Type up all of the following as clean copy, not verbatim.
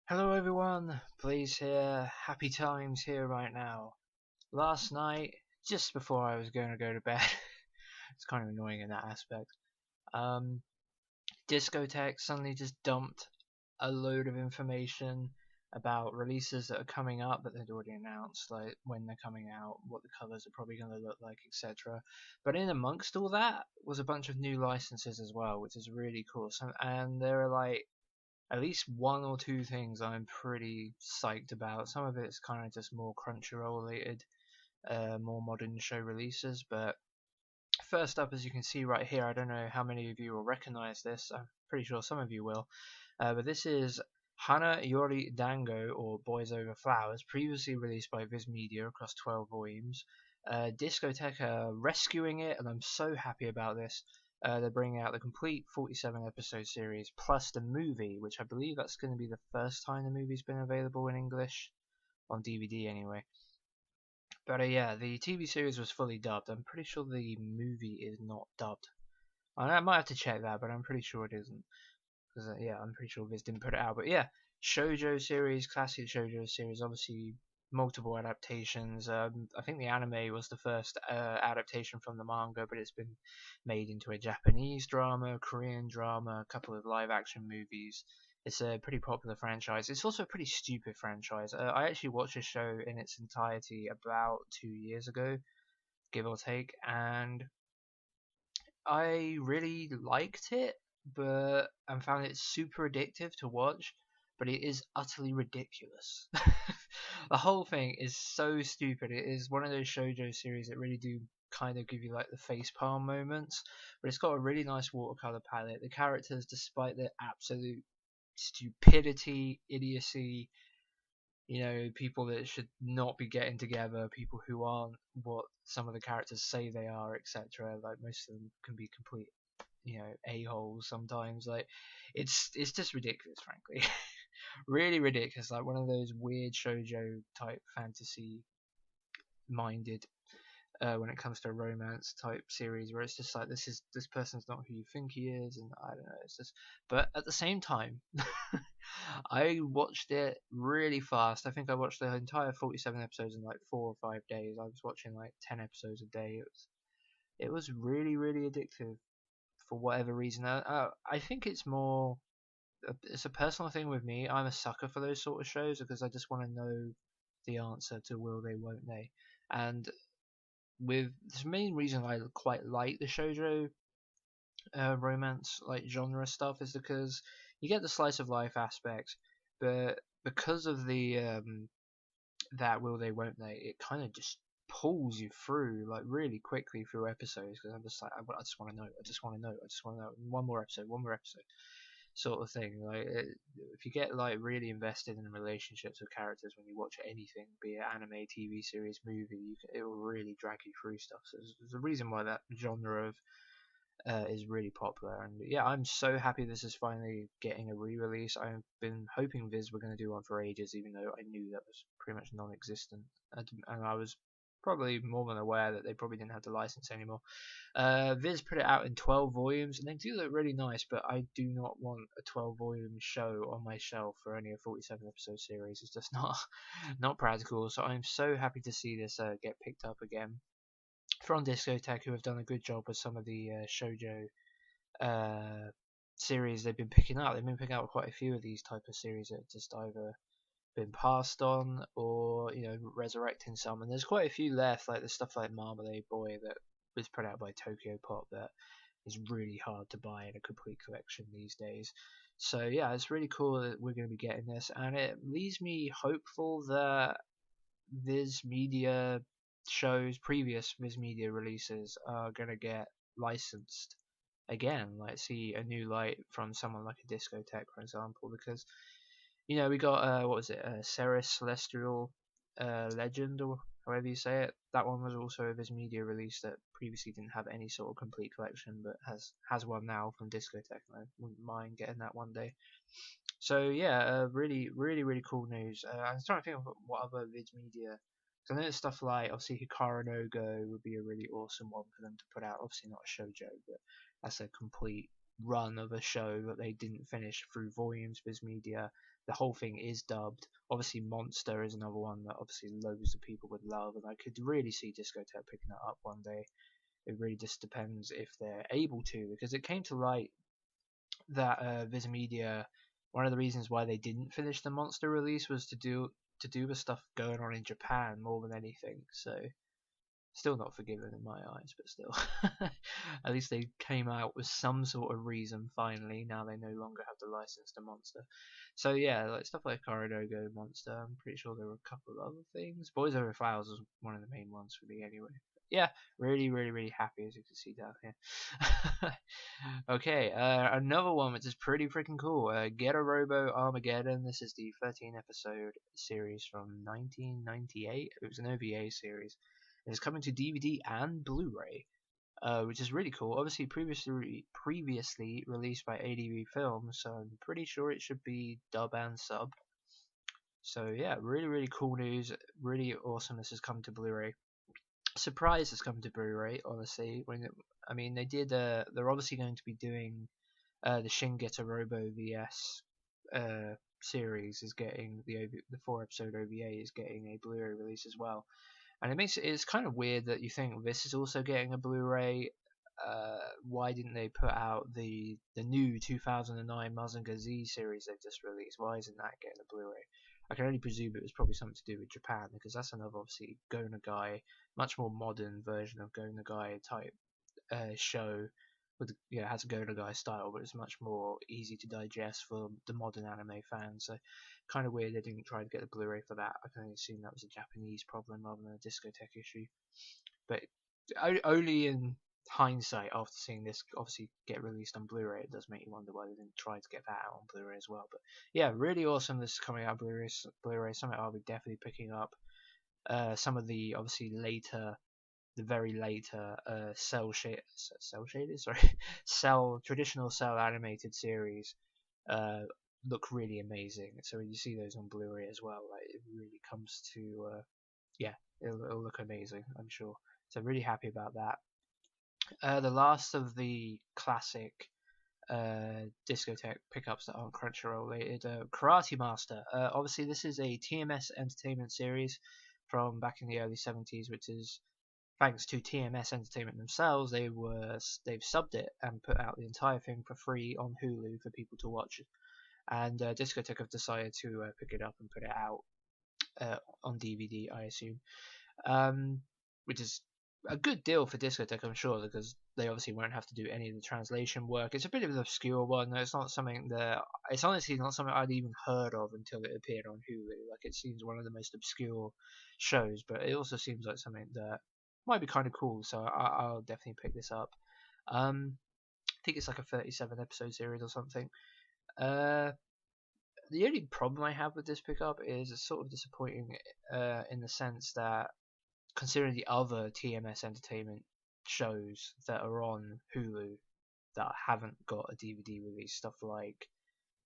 Hello everyone, Blaze here, happy times here right now. Last night, just before I was going to go to bed, it's kind of annoying in that aspect, um, Discotek suddenly just dumped a load of information about releases that are coming up that they'd already announced, like when they're coming out, what the covers are probably going to look like, etc. But in amongst all that was a bunch of new licenses as well, which is really cool. And there are like at least one or two things I'm pretty psyched about. Some of it's kind of just more Crunchyroll related, more modern show releases. But first up, as you can see right here, I don't know how many of you will recognize this. I'm pretty sure some of you will. But this is Hana Yori Dango, or Boys Over Flowers, previously released by Viz Media across 12 volumes. Discotek are rescuing it, and I'm so happy about this. They're bringing out the complete 47 episode series plus the movie, which I believe that's going to be the first time the movie's been available in English on DVD anyway. But yeah, the TV series was fully dubbed. I'm pretty sure the movie is not dubbed. I might have to check that, but I'm pretty sure it isn't. Because yeah, I'm pretty sure Viz didn't put it out. But yeah, shoujo series, classic shoujo series, obviously multiple adaptations. I think the anime was the first adaptation from the manga, but it's been made into a Japanese drama, Korean drama, a couple of live action movies. It's a pretty popular franchise. It's also a pretty stupid franchise. I actually watched this show in its entirety about 2 years ago, give or take, and I really liked it, but and found it super addictive to watch. But it is utterly ridiculous. The whole thing is so stupid. It is one of those shoujo series that really do kind of give you like the facepalm moments. But it's got a really nice watercolor palette. The characters, despite their absolute stupidity, idiocy, people that should not be getting together, people who aren't what some of the characters say they are, etc. Like most of them can be complete, a-holes sometimes. Like it's just ridiculous, frankly. Really ridiculous. Like one of those weird shoujo type fantasy minded when it comes to a romance type series where it's just like this person's not who you think he is, and I don't know, it's just. But at the same time, I watched it really fast. I think I watched the entire 47 episodes in like 4 or 5 days. I was watching like 10 episodes a day. It was really really addictive for whatever reason. I think it's a personal thing with me. I'm a sucker for those sort of shows because I just want to know the answer to will they, won't they. And with the main reason I quite like the shoujo romance like genre stuff is because you get the slice of life aspect, but because of the that will they, won't they, it kind of just pulls you through like really quickly through episodes because I'm just like I just want to know, I just want to know, I just want to know, one more episode sort of thing. Like if you get like really invested in relationships with characters when you watch anything, be it anime, TV series, movie, it will really drag you through stuff. So there's a reason why that genre of is really popular. And yeah, I'm so happy this is finally getting a re-release. I've been hoping Viz were going to do one for ages, even though I knew that was pretty much non-existent, and I was probably more than aware that they probably didn't have the license anymore. Viz put it out in 12 volumes, and they do look really nice, but I do not want a 12 volume show on my shelf for only a 47 episode series. It's just not not practical. So I'm so happy to see this get picked up again from Discotek, who have done a good job with some of the shoujo uh, series they've been picking up. They've been picking up quite a few of these type of series that have just either been passed on or resurrecting some. And there's quite a few left, like the stuff like Marmalade Boy that was put out by Tokyo Pop that is really hard to buy in a complete collection these days. So yeah, it's really cool that we're going to be getting this, and it leaves me hopeful that Viz Media shows, previous Viz Media releases, are gonna get licensed again, like see a new light from someone like a Discotek, for example, because we got what was it, Ceres Celestial Legend, or however you say it. That one was also a Viz Media release that previously didn't have any sort of complete collection, but has one now from Discotek, and I wouldn't mind getting that one day. So yeah, really, really, really cool news. I'm trying to think of what other Viz Media. Because I know stuff like obviously Hikaru no Go would be a really awesome one for them to put out. Obviously not a shoujo, but that's a complete run of a show that they didn't finish through volumes. Viz Media, the whole thing is dubbed. Obviously, Monster is another one that obviously loads of people would love, and I could really see Discotek picking that up one day. It really just depends if they're able to, because it came to light that Viz Media, one of the reasons why they didn't finish the Monster release was to do with stuff going on in Japan more than anything. So still not forgiven in my eyes, but still. At least they came out with some sort of reason finally. Now they no longer have the license to Monster. So yeah, like stuff like Corodogo, Monster. I'm pretty sure there were a couple of other things. Boys Over Flowers was one of the main ones for me anyway. Yeah, really, really, really happy, as you can see down here. Okay, another one which is pretty freaking cool. Get a RoboArmageddon. This is the 13 episode series from 1998. It was an OVA series. It's coming to DVD and Blu-ray, which is really cool. Obviously, previously released by ADV Films, so I'm pretty sure it should be dub and sub. So yeah, really, really cool news. Really awesome. This has come to Blu-ray. Surprised it's come to Blu-ray, honestly. They did. They're obviously going to be doing the Shin Getter Robo VS series is getting the 4-episode OVA is getting a Blu-ray release as well. And it's kind of weird that you think this is also getting a Blu-ray. Why didn't they put out the new 2009 Mazinger Z series they've just released? Why isn't that getting a Blu-ray? I can only presume it was probably something to do with Japan, because that's another obviously Go Nagai, much more modern version of Go Nagai type show. Has a Go Nagai style, but it's much more easy to digest for the modern anime fans. So kind of weird they didn't try to get the Blu-ray for that. I can only assume that was a Japanese problem rather than a Discotek issue. But only in hindsight, after seeing this obviously get released on Blu-ray, it does make you wonder why they didn't try to get that out on Blu-ray as well. But yeah, really awesome. This is coming out on Blu-ray. Something I'll be definitely picking up. Some of the obviously very later traditional cell animated series look really amazing. So when you see those on Blu-ray as well, like it really comes to it'll look amazing, I'm sure. So really happy about that. The last of the classic Discotek pickups that aren't Crunchyroll related, Karate Master. Obviously this is a TMS Entertainment series from back in the early 70s, which is thanks to TMS Entertainment themselves. They've subbed it and put out the entire thing for free on Hulu for people to watch. And Discotek have decided to pick it up and put it out on DVD, I assume, which is a good deal for Discotek, I'm sure, because they obviously won't have to do any of the translation work. It's a bit of an obscure one. It's honestly not something I'd even heard of until it appeared on Hulu. Like, it seems one of the most obscure shows, but it also seems like something that might be kind of cool. So I'll definitely pick this up. I think it's like a 37 episode series or something. The only problem I have with this pickup is it's sort of disappointing in the sense that, considering the other TMS Entertainment shows that are on Hulu that haven't got a DVD release, stuff like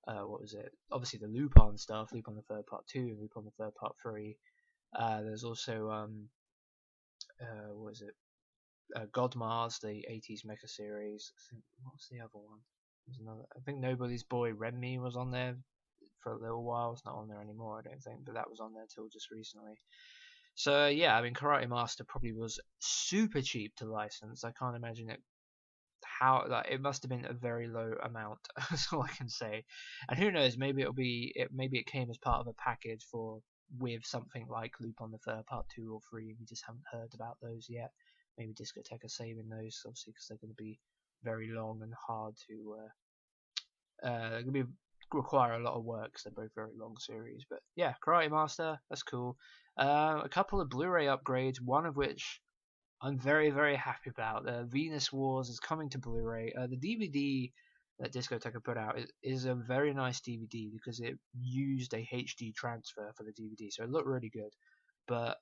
what was it? Obviously the Lupin stuff, Lupin the Third Part 2 and Lupin the Third Part 3. There's also what was it? Godmars, the 80s mecha series. What's the other one? There's another. I think Nobody's Boy Renmi was on there for a little while. It's not on there anymore, I don't think, but that was on there till just recently. So yeah, I mean, Karate Master probably was super cheap to license. I can't imagine it. It must have been a very low amount. That's all I can say. And who knows? Maybe maybe it came as part of a package with something like Lupin the Third Part 2 or 3. We just haven't heard about those yet. Maybe Discotek are saving those, obviously, because they're going to be very long and hard to. They're going to require a lot of work, because they're both very long series. But yeah, Karate Master, that's cool. A couple of Blu-ray upgrades, one of which I'm very, very happy about. Venus Wars is coming to Blu-ray. The DVD that Discotek have put out is a very nice DVD, because it used a HD transfer for the DVD, so it looked really good. But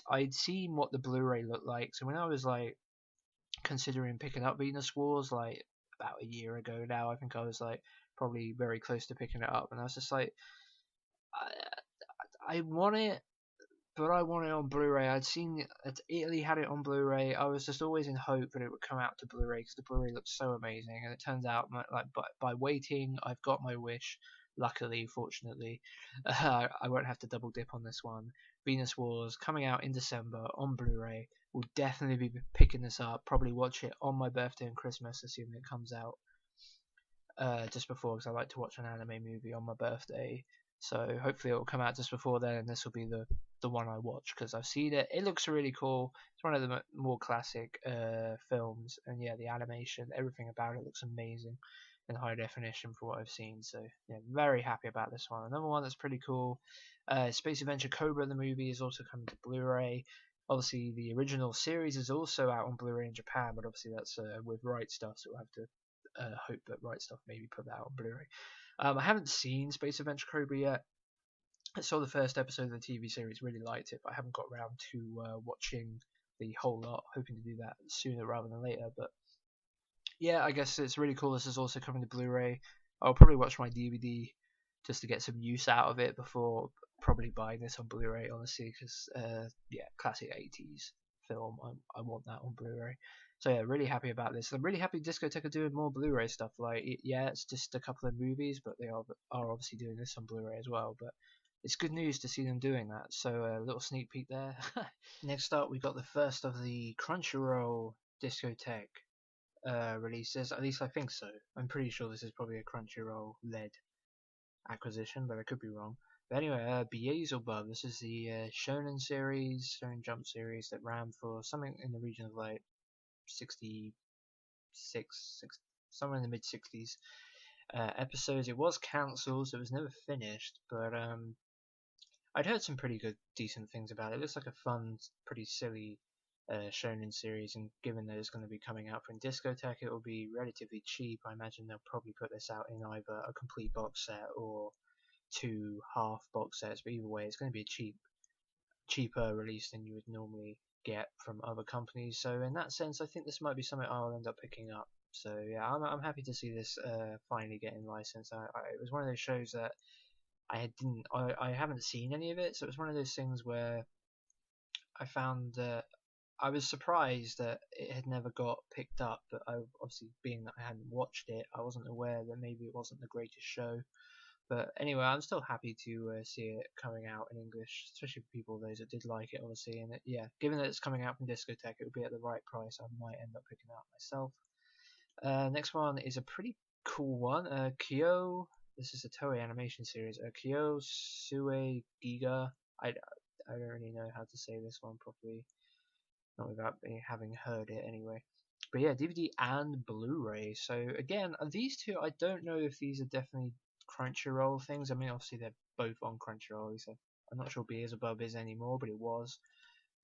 I'd seen what the Blu-ray looked like, so when I was like considering picking up Venus Wars like about a year ago now, I think I was like probably very close to picking it up, and I was just like, I want it, but I want it on Blu-ray. I'd seen Italy had it on Blu-ray. I was just always in hope that it would come out to Blu-ray because the Blu-ray looks so amazing. And it turns out, like by waiting, I've got my wish. Luckily, fortunately, I won't have to double dip on this one. Venus Wars coming out in December on Blu-ray. Will definitely be picking this up. Probably watch it on my birthday and Christmas, assuming it comes out just before, because I like to watch an anime movie on my birthday. So hopefully it will come out just before then, and this will be the one I watch because I've seen it. It looks really cool. It's one of the more classic films, and yeah, the animation, everything about it looks amazing in high definition for what I've seen. So yeah, very happy about this one. Another one that's pretty cool, Space Adventure Cobra, the movie, is also coming to Blu-ray. Obviously, the original series is also out on Blu-ray in Japan, but obviously that's with Right Stuff, so we'll have to hope that Right Stuff maybe put that out on Blu-ray. I haven't seen Space Adventure Cobra yet. I saw the first episode of the TV series, really liked it, but I haven't got around to watching the whole lot. Hoping to do that sooner rather than later. But yeah, I guess it's really cool. This is also coming to Blu-ray. I'll probably watch my DVD just to get some use out of it before probably buying this on Blu-ray, honestly, because yeah, classic 80s film. I want that on Blu-ray. So yeah, really happy about this. I'm really happy Discotek are doing more Blu-ray stuff. Like, yeah, it's just a couple of movies, but they are obviously doing this on Blu-ray as well. But it's good news to see them doing that. So a little sneak peek there. Next up, we got the first of the Crunchyroll Discotek releases. At least I think so. I'm pretty sure this is probably a Crunchyroll-led acquisition, but I could be wrong. But anyway, Basil Budd. This is the Shonen series, Shonen Jump series that ran for something in the region of like 66, somewhere in the mid 60s episodes. It was cancelled, so it was never finished. But I'd heard some pretty good, decent things about it. It looks like a fun, pretty silly shonen series, and given that it's going to be coming out from Discotek, it will be relatively cheap. I imagine they'll probably put this out in either a complete box set or 2 half box sets, but either way, it's going to be a cheaper release than you would normally get from other companies. So in that sense, I think this might be something I'll end up picking up. So yeah, I'm happy to see this finally getting licensed. It was one of those shows that I haven't seen any of it, so it was one of those things where I found that I was surprised that it had never got picked up, but obviously being that I hadn't watched it, I wasn't aware that maybe it wasn't the greatest show. But anyway, I'm still happy to see it coming out in English, especially for people those that did like it, obviously. And yeah, given that it's coming out from Discotek, it will be at the right price. I might end up picking it up myself. Next one is a pretty cool one. Kyo. This is a Toei animation series. Kyo Sue Giga. I don't really know how to say this one properly, not without having heard it anyway. But yeah, DVD and Blu-ray. So again, these two, I don't know if these are definitely Crunchyroll things. I mean, obviously they're both on Crunchyroll, so I'm not sure Beelzebub is anymore, but it was.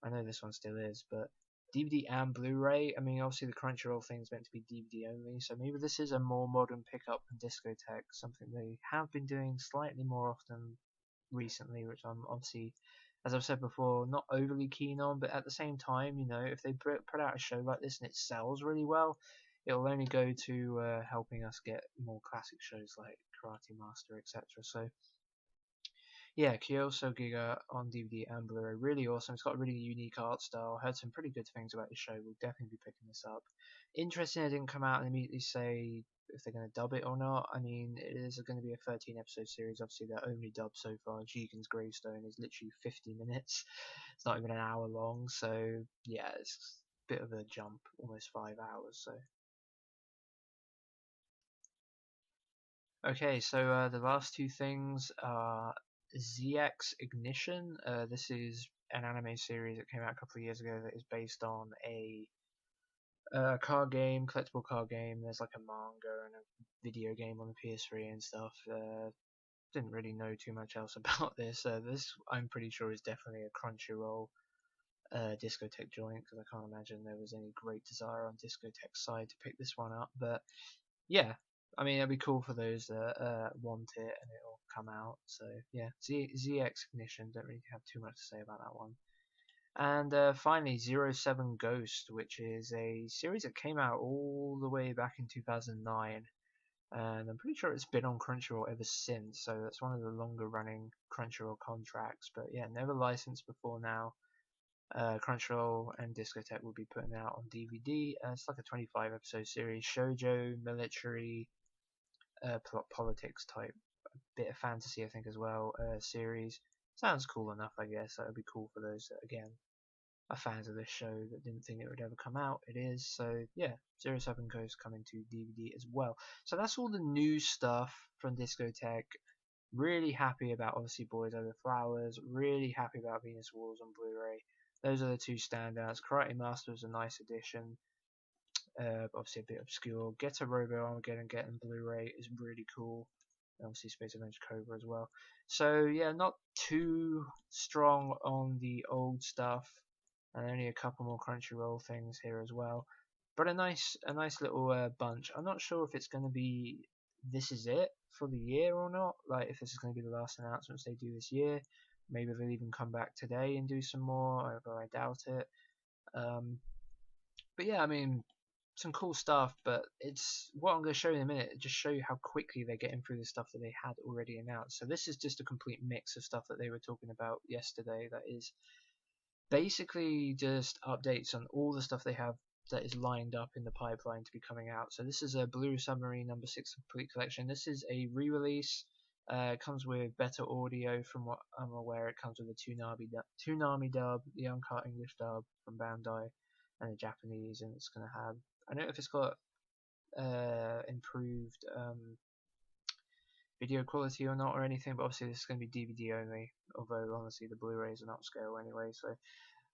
I know this one still is, but DVD and Blu-ray. I mean, obviously the Crunchyroll thing is meant to be DVD only, so maybe this is a more modern pickup from Discotek, something they have been doing slightly more often recently, which I'm obviously, as I've said before, not overly keen on. But at the same time, you know, if they put out a show like this and it sells really well, it'll only go to helping us get more classic shows like Karate Master, etc. So yeah, Kyoso Giga on DVD and Blu-ray, really awesome. It's got a really unique art style. Heard some pretty good things about the show. We'll definitely be picking this up. Interesting, it didn't come out and immediately say if they're going to dub it or not. I mean, it is going to be a 13 episode series. Obviously, their only dub so far, Jigen's Gravestone, is literally 50 minutes. It's not even an hour long. So yeah, it's a bit of a jump, almost 5 hours. So okay, so the last two things are ZX Ignition. This is an anime series that came out a couple of years ago that is based on a card game, collectible card game. There's like a manga and a video game on the PS3 and stuff. Didn't really know too much else about this. This I'm pretty sure is definitely a Crunchyroll Discotek joint, because I can't imagine there was any great desire on Discotek's side to pick this one up. But yeah, I mean, it'd be cool for those that want it and it'll come out. So yeah, ZX Ignition, don't really have too much to say about that one. And finally, 07 Ghost, which is a series that came out all the way back in 2009. and I'm pretty sure it's been on Crunchyroll ever since. So that's one of the longer running Crunchyroll contracts. But yeah, never licensed before now. Crunchyroll and Discotek will be putting out on DVD. It's like a 25 episode series, shoujo, military, politics type, bit of fantasy I think as well. Series sounds cool enough, I guess. That would be cool for those that again are fans of this show that didn't think it would ever come out. It is. So yeah, Zero Seven Coast coming to DVD as well. So that's all the new stuff from Discotek. Really happy about obviously Boys Over Flowers. Really happy about Venus Wars on Blu-ray. Those are the two standouts. Karate Master was a nice addition. Obviously a bit obscure. Get a RoboArmageddon, getting Blu-ray is really cool. And obviously Space Adventure Cobra as well. So yeah, not too strong on the old stuff, and only a couple more Crunchyroll things here as well. But a nice little bunch. I'm not sure if it's going to be this is it for the year or not. Like if this is going to be the last announcements they do this year. Maybe they'll even come back today and do some more, although I doubt it. But yeah, I mean, some cool stuff, but it's what I'm going to show you in a minute. Just show you how quickly they're getting through the stuff that they had already announced. So this is just a complete mix of stuff that they were talking about yesterday. That is basically just updates on all the stuff they have that is lined up in the pipeline to be coming out. So this is a Blue Submarine number 6 complete collection. This is a re-release. It comes with better audio from what I'm aware. It comes with a Toonami dub, the uncut English dub from Bandai, and a Japanese, and it's going to have, I don't know if it's got improved video quality or not or anything, but obviously this is going to be DVD only, although honestly the Blu-ray is an upscale anyway. So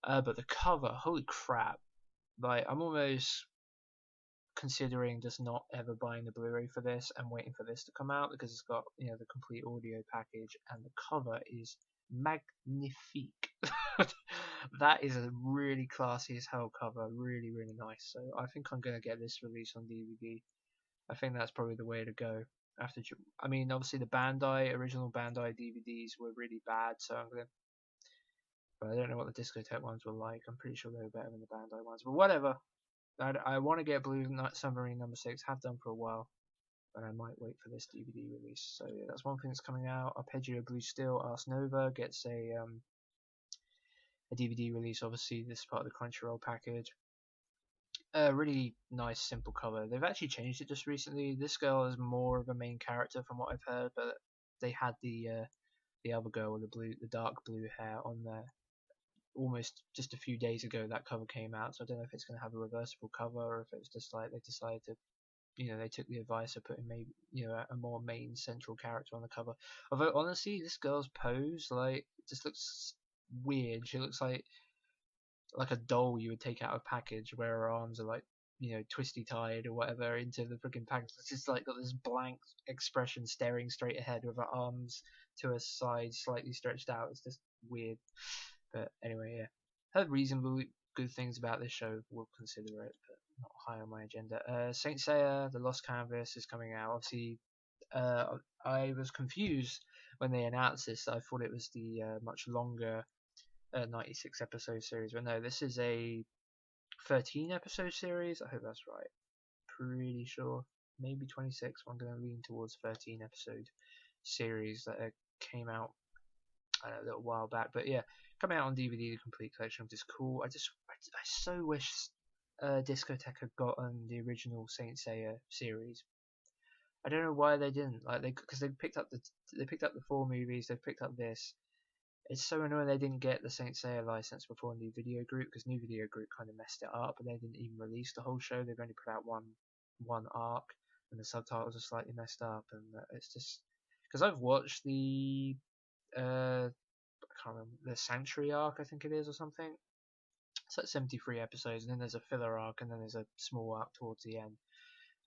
but the cover, holy crap, like I'm almost considering just not ever buying the Blu-ray for this and waiting for this to come out, because it's got, you know, the complete audio package, and the cover is magnifique. That is a really classy as hell cover, really nice. So I think I'm gonna get this released on DVD. I think that's probably the way to go. After, I mean, obviously the original Bandai DVDs were really bad, so I'm gonna. But I don't know what the Discotek ones were like. I'm pretty sure they were better than the Bandai ones, but whatever. I want to get Blue Submarine number 6, have done for a while, but I might wait for this DVD release. So yeah, that's one thing that's coming out. Apeggio Blue Steel Ars Nova gets a DVD release. Obviously, this is part of the Crunchyroll package. Really nice, simple cover. They've actually changed it just recently. This girl is more of a main character from what I've heard, but they had the other girl with the dark blue hair on there almost just a few days ago. That cover came out, so I don't know if it's going to have a reversible cover or if it was just like they decided to, you know, they took the advice of putting maybe, you know, a more main central character on the cover. Although honestly, this girl's pose like just looks weird. She looks like a doll you would take out of a package, where her arms are like, you know, twisty tied or whatever into the freaking package. It's just like got this blank expression staring straight ahead with her arms to her side slightly stretched out. It's just weird. But anyway, yeah, heard reasonably good things about this show. We'll consider it, but not high on my agenda. Saint Seiya: The Lost Canvas is coming out. Obviously, I was confused when they announced this. I thought it was the much longer 96 episode series, but no, this is a 13 episode series. I hope that's right. Pretty sure, maybe 26. I'm going to lean towards 13 episode series that came out a little while back. But yeah, coming out on DVD, the complete collection, which is cool. I so wish Discotek had gotten the original Saint Seiya series. I don't know why they didn't. Like because they picked up the 4 movies. They picked up this. It's so annoying they didn't get the Saint Seiya license before New Video Group, because New Video Group kind of messed it up, and they didn't even release the whole show. They've only put out one arc, and the subtitles are slightly messed up, and it's just because I've watched the I can't remember, the Sanctuary arc, I think it is, or something. It's like 73 episodes, and then there's a filler arc, and then there's a small arc towards the end.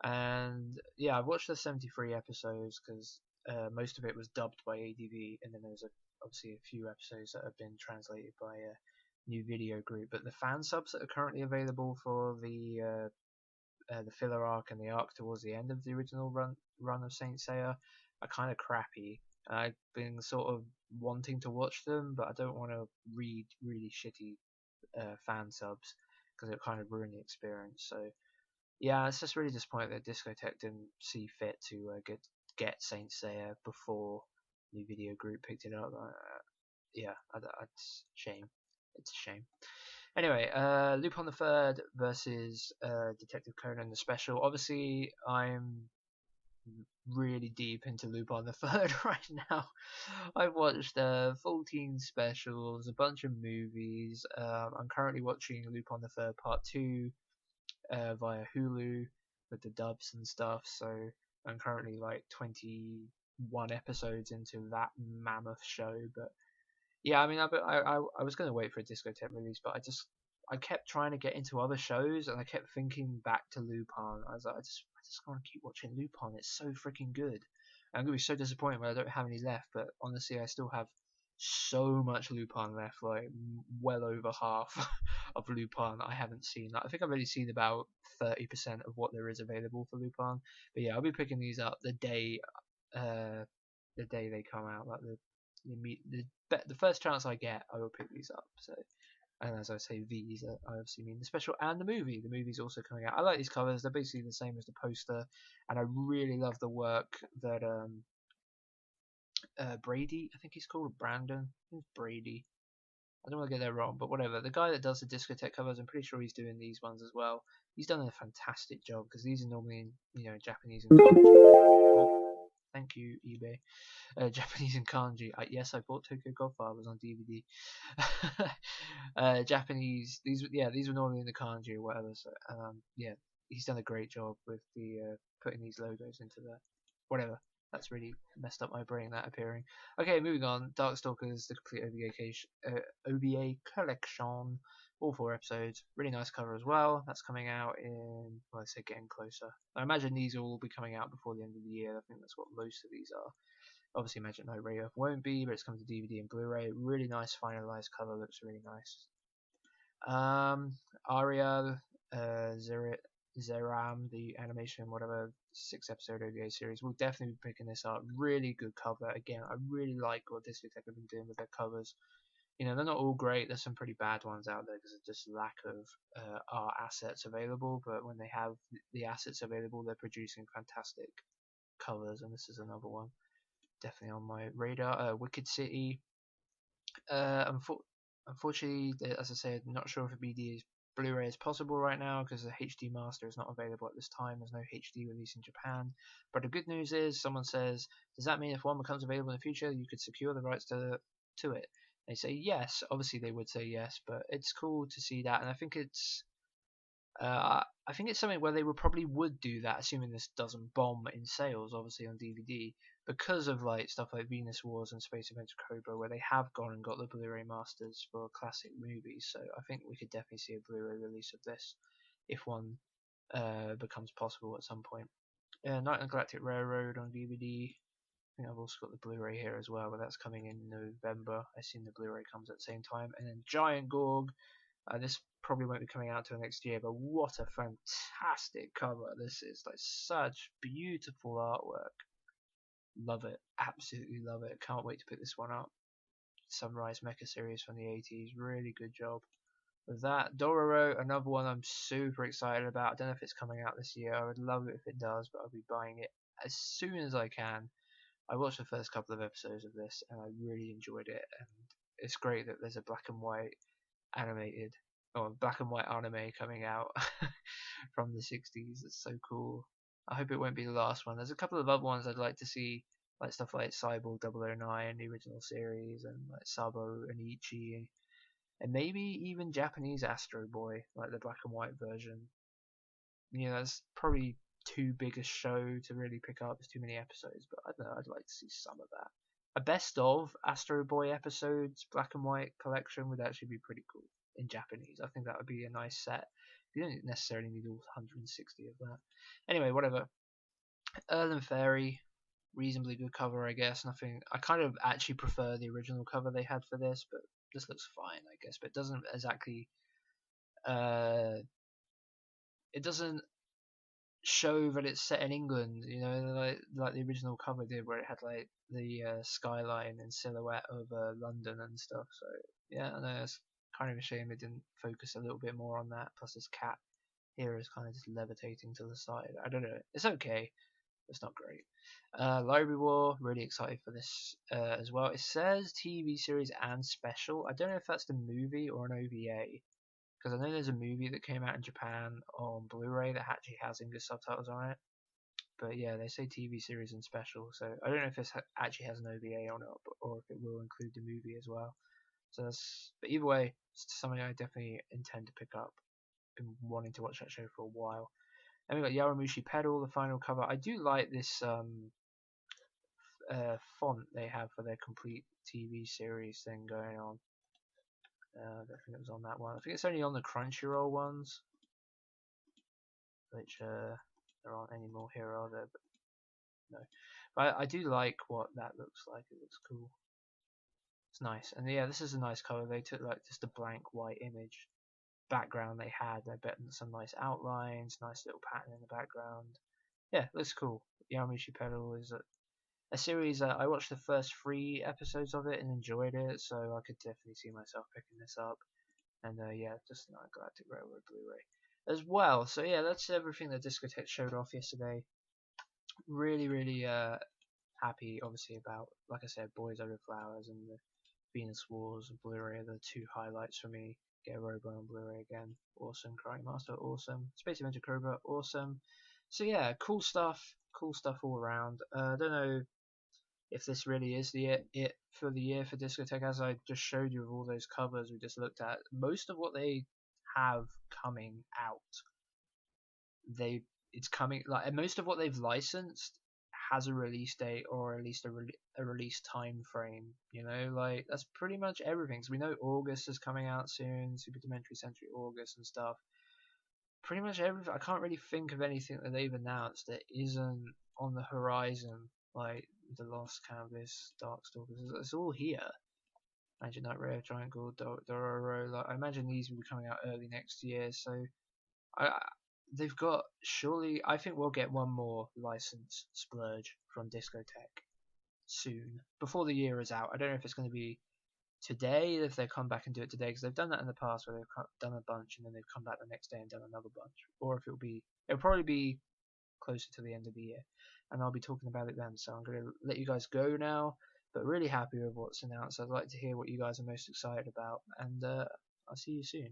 And yeah, I've watched the 73 episodes because most of it was dubbed by ADV, and then there's obviously a few episodes that have been translated by a New Video Group. But the fan subs that are currently available for the filler arc and the arc towards the end of the original run of Saint Seiya are kind of crappy. I've been sort of wanting to watch them, but I don't want to read really shitty fan subs because it kind of ruin the experience. So yeah, it's just really disappointing that Discotek didn't see fit to get Saint Seiya before the video group picked it up. Yeah, it's a shame. It's a shame. Anyway, Lupin the Third versus Detective Conan the Special. Obviously, I'm really deep into Lupin the Third right now. I've watched 14 specials, a bunch of movies. I'm currently watching Lupin the Third Part 2 via Hulu with the dubs and stuff. So I'm currently like 21 episodes into that mammoth show. But yeah, I mean, I was gonna wait for a Discotek release, but I kept trying to get into other shows, and I kept thinking back to Lupin. I was like, I just want to keep watching Lupin. It's so freaking good. And I'm gonna be so disappointed when I don't have any left. But honestly, I still have so much Lupin left, like well over half of Lupin I haven't seen. Like, I think I've only seen about 30% of what there is available for Lupin. But yeah, I'll be picking these up uh, the day they come out, like the first chance I get, I will pick these up. So, and as I say these, I obviously mean the special and the movie. The movie's also coming out. I like these covers; they're basically the same as the poster, and I really love the work that Brady, I think he's called Brandon. I think it's Brady. I don't want to get that wrong, but whatever. The guy that does the Discotek covers, I'm pretty sure he's doing these ones as well. He's done a fantastic job because these are normally in, Japanese and kanji. Oh, thank you, eBay. Japanese and kanji. Yes, I bought Tokyo Godfathers on DVD. Japanese. These were normally in the kanji or whatever. So yeah, he's done a great job with the putting these logos into the whatever. That's really messed up my brain, that appearing. Okay, moving on. Darkstalkers, the complete OVA collection. All 4 episodes. Really nice cover as well. That's coming out in, well, I say getting closer. I imagine these will all be coming out before the end of the year. I think that's what most of these are. Obviously, Magic Knight Radio won't be, but it's coming to DVD and Blu-ray. Really nice finalized cover. Looks really nice. Aria, Zeram, the animation, whatever, 6-episode OVA series. We'll definitely be picking this up. Really good cover. Again, I really like what Discotek have been doing with their covers. They're not all great. There's some pretty bad ones out there because of just lack of art assets available. But when they have the assets available, they're producing fantastic covers, and this is another one. Definitely on my radar. Wicked City. Unfortunately, as I said, not sure if a BD Blu-ray is possible right now because the HD master is not available at this time. There's no HD release in Japan. But the good news is, someone says, does that mean if one becomes available in the future, you could secure the rights to it? They say yes. Obviously, they would say yes, but it's cool to see that, and I think it's something where they probably would do that, assuming this doesn't bomb in sales, obviously on DVD, because of like stuff like Venus Wars and Space Adventure Cobra, where they have gone and got the Blu-ray masters for classic movies. So I think we could definitely see a Blu-ray release of this if one becomes possible at some point. Night on Galactic Railroad on DVD. I think I've also got the Blu-ray here as well, but that's coming in November. I assume the Blu-ray comes at the same time. And then Giant Gorg. This probably won't be coming out till next year, but what a fantastic cover this is. Like, such beautiful artwork. Love it. Absolutely love it. Can't wait to pick this one up. Sunrise Mecha series from the 80s. Really good job with that. Dororo, another one I'm super excited about. I don't know if it's coming out this year. I would love it if it does, but I'll be buying it as soon as I can. I watched the first couple of episodes of this and I really enjoyed it, and it's great that there's a black and white anime coming out from the 60s. It's so cool. I hope it won't be the last one. There's a couple of other ones I'd like to see, like stuff like Cyborg 009, the original series, and like Sabo and Ichi, and maybe even Japanese Astro Boy, like the black and white version. That's probably too big a show to really pick up. There's too many episodes, but I don't know, I'd like to see some of that. A best of Astro Boy episodes, black and white collection would actually be pretty cool in Japanese. I think that would be a nice set. You don't necessarily need all 160 of that. Anyway, whatever. And Ferry, reasonably good cover, I guess. Nothing. I kind of actually prefer the original cover they had for this, but this looks fine, I guess. But it doesn't exactly. It doesn't show that it's set in England, like the original cover did, where it had like the skyline and silhouette over London and stuff. So yeah, I know it's kind of a shame it didn't focus a little bit more on that. Plus, this cat Here is kind of just levitating to the side. I don't know. It's okay. It's not great. Library War, really excited for this as well. It says TV series and special. I don't know if that's the movie or an OVA, because I know there's a movie that came out in Japan on Blu-ray that actually has English subtitles on it. But yeah, they say TV series and special, so I don't know if this actually has an OVA or not, or if it will include the movie as well. So but either way, it's something I definitely intend to pick up. Been wanting to watch that show for a while. And we got Yowamushi Pedal, the final cover. I do like this font they have for their complete TV series thing going on. I don't think it was on that one. I think it's only on the Crunchyroll ones, which there aren't any more here, are there? But no. But I do like what that looks like. It looks cool. It's nice. And yeah, this is a nice cover. They took like just a blank white image background they had. They bet some nice outlines, nice little pattern in the background. Yeah, looks cool. Yowamushi Pedal is a series that I watched the first 3 episodes of it and enjoyed it, so I could definitely see myself picking this up. And yeah, just an Galactic Railroad Blu-ray as well. So yeah, that's everything that Discotek showed off yesterday. Really happy, obviously, about, like I said, Boys Over Flowers and the Venus Wars and Blu-ray are the 2 highlights for me. Get Robo on Blu-ray again, awesome. Karate Master, awesome. Space Adventure Cobra, awesome. So yeah, cool stuff all around. I don't know if this really is it for the year for Discotek. As I just showed you of all those covers we just looked at, most of what they have coming out, it's coming, like most of what they've licensed has a release date or at least a release time frame. You know, like that's pretty much everything. So we know August is coming out soon, Super Dimensionary Century August and stuff. Pretty much everything. I can't really think of anything that they've announced that isn't on the horizon, like the Lost Canvas, Darkstalkers. It's all here. Imagine that Rare Triangle, Dororo. Like, I imagine these will be coming out early next year. So they've got, surely, I think we'll get one more license splurge from Discotek soon, before the year is out. I don't know if it's going to be today, if they come back and do it today, because they've done that in the past where they've done a bunch and then they've come back the next day and done another bunch, or if it'll probably be closer to the end of the year, and I'll be talking about it then. So I'm going to let you guys go now, but really happy with what's announced. I'd like to hear what you guys are most excited about, and I'll see you soon.